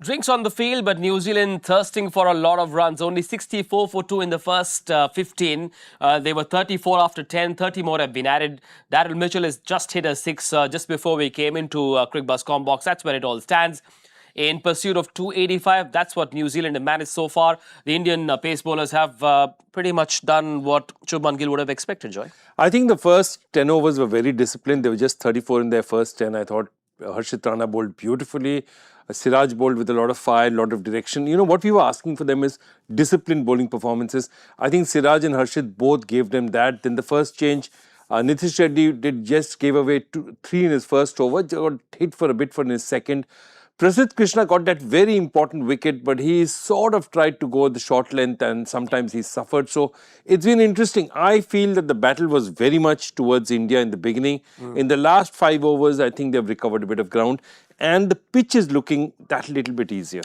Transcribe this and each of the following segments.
Drinks on the field, but New Zealand thirsting for a lot of runs. Only 64 for 2 in the first 15. They were 34 after 10. 30 more have been added. Daryl Mitchell has just hit a 6 just before we came into Cricbuzz Comm Box. That's where it all stands. In pursuit of 285, that's what New Zealand have managed so far. The Indian pace bowlers have pretty much done what ShubmanGill would have expected, Joy. I think the first 10 overs were very disciplined. They were just 34 in their first 10. I thought Harshit Rana bowled beautifully. Siraj bowled with a lot of fire, a lot of direction. You know, what we were asking for them is disciplined bowling performances. I think Siraj and Harshit both gave them that. Then the first change, Nitish Reddy just gave away 3 in his first over, got hit for a bit for his second. Prasidh Krishna got that very important wicket, but he sort of tried to go the short length and sometimes he suffered. So it's been interesting. I feel that the battle was very much towards India in the beginning. In the last 5 overs, I think they've recovered a bit of ground and the pitch is looking that little bit easier.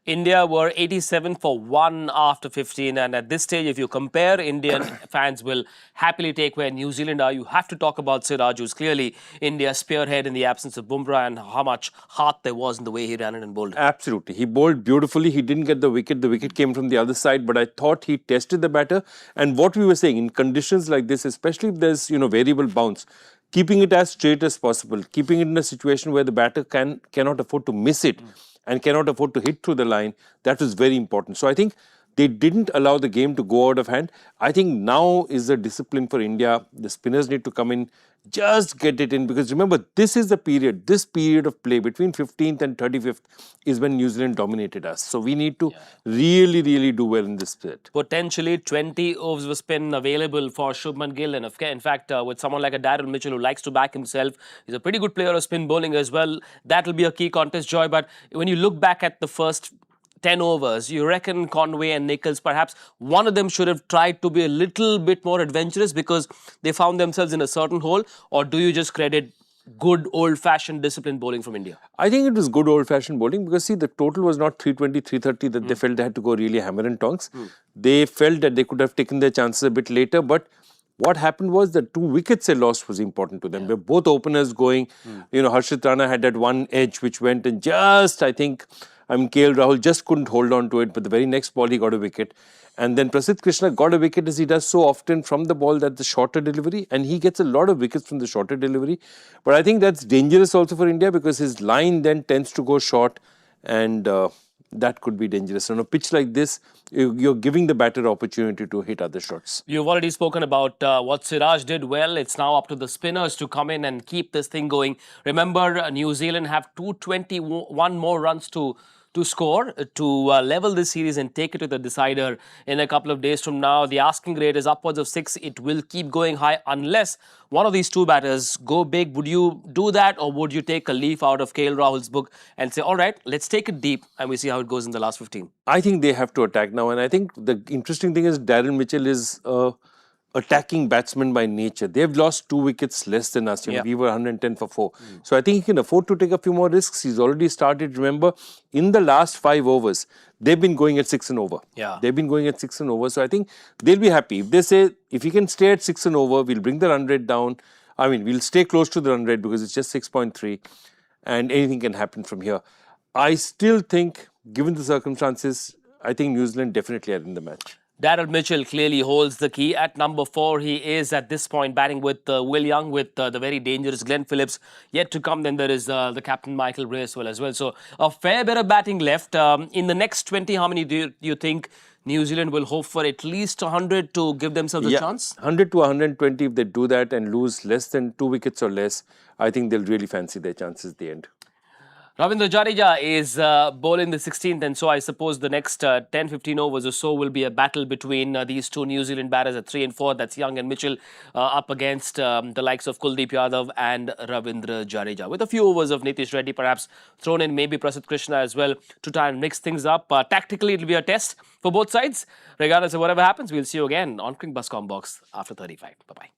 India were 87 for 1 after 15, and at this stage, if you compare, Indian fans will happily take where New Zealand are. You have to talk about Siraj, who's clearly India's spearhead in the absence of Bumrah, and how much heart there was in the way he ran it and bowled. Absolutely. He bowled beautifully. He didn't get the wicket. The wicket came from the other side, but I thought he tested the batter. And what we were saying, in conditions like this, especially if there's, variable bounce, keeping it as straight as possible, keeping it in a situation where the batter cannot afford to miss it, and cannot afford to hit through the line, that was very important. So I think they didn't allow the game to go out of hand. I think now is the discipline for India. The spinners need to come in, just get it in. Because remember, this is the period, this period of play between 15th and 35th is when New Zealand dominated us. So we need to really, really do well in this split. Potentially 20 overs of spin available for ShubmanGill. And in fact, with someone like a Daryl Mitchell who likes to back himself, he's a pretty good player of spin bowling as well. That will be a key contest, Joy. But when you look back at the first 10 overs, you reckon Conway and Nichols, perhaps one of them should have tried to be a little bit more adventurous because they found themselves in a certain hole? Or do you just credit good old-fashioned disciplined bowling from India? I think it was good old-fashioned bowling because, see, the total was not 320, 330 that they felt they had to go really hammer and tongs. They felt that they could have taken their chances a bit later, but what happened was the 2 wickets they lost was important to them. They're both openers going. Harshit Rana had that one edge which went and just, KL Rahul just couldn't hold on to it, but the very next ball he got a wicket. And then Prasidh Krishna got a wicket, as he does so often from the ball, that the shorter delivery, and he gets a lot of wickets from the shorter delivery. But I think that's dangerous also for India because his line then tends to go short, and that could be dangerous. On a pitch like this, you're giving the batter opportunity to hit other shots. You've already spoken about what Siraj did well. It's now up to the spinners to come in and keep this thing going. Remember, New Zealand have 221 more runs to score to level this series and take it to the decider in a couple of days from now. The asking rate is upwards of 6. It will keep going high unless one of these 2 batters go big. Would you do that, or would you take a leaf out of KL Rahul's book and say, all right, let's take it deep and we see how it goes in the last 15? I think they have to attack now, and I think the interesting thing is Daryl Mitchell is attacking batsman by nature. They've lost 2 wickets less than us. We were 110 for 4. So I think he can afford to take a few more risks. He's already started. Remember, in the last 5 overs, they've been going at 6 and over. They've been going at 6 and over. So I think they'll be happy. If they say, if you can stay at 6 and over, we'll bring the run rate down. We'll stay close to the run rate because it's just 6.3 and anything can happen from here. I still think, given the circumstances, I think New Zealand definitely are in the match. Daryl Mitchell clearly holds the key at number 4. He is at this point batting with Will Young, with the very dangerous Glenn Phillips yet to come. Then there is the captain Michael Bracewell as well. So a fair bit of batting left. In the next 20, how many do you think New Zealand will hope for? At least 100 to give themselves a chance? 100 to 120. If they do that and lose less than 2 wickets or less, I think they'll really fancy their chances at the end. Ravindra Jadeja is bowling the 16th, and so I suppose the next 10-15 overs or so will be a battle between these 2 New Zealand batters at 3 and 4. That's Young and Mitchell up against the likes of Kuldeep Yadav and Ravindra Jadeja. With a few overs of Nitish Reddy perhaps thrown in, maybe Prasidh Krishna as well to try and mix things up. Tactically, it will be a test for both sides. Regardless of whatever happens, we'll see you again on Cricbuzz Comm Box after 35. Bye-bye.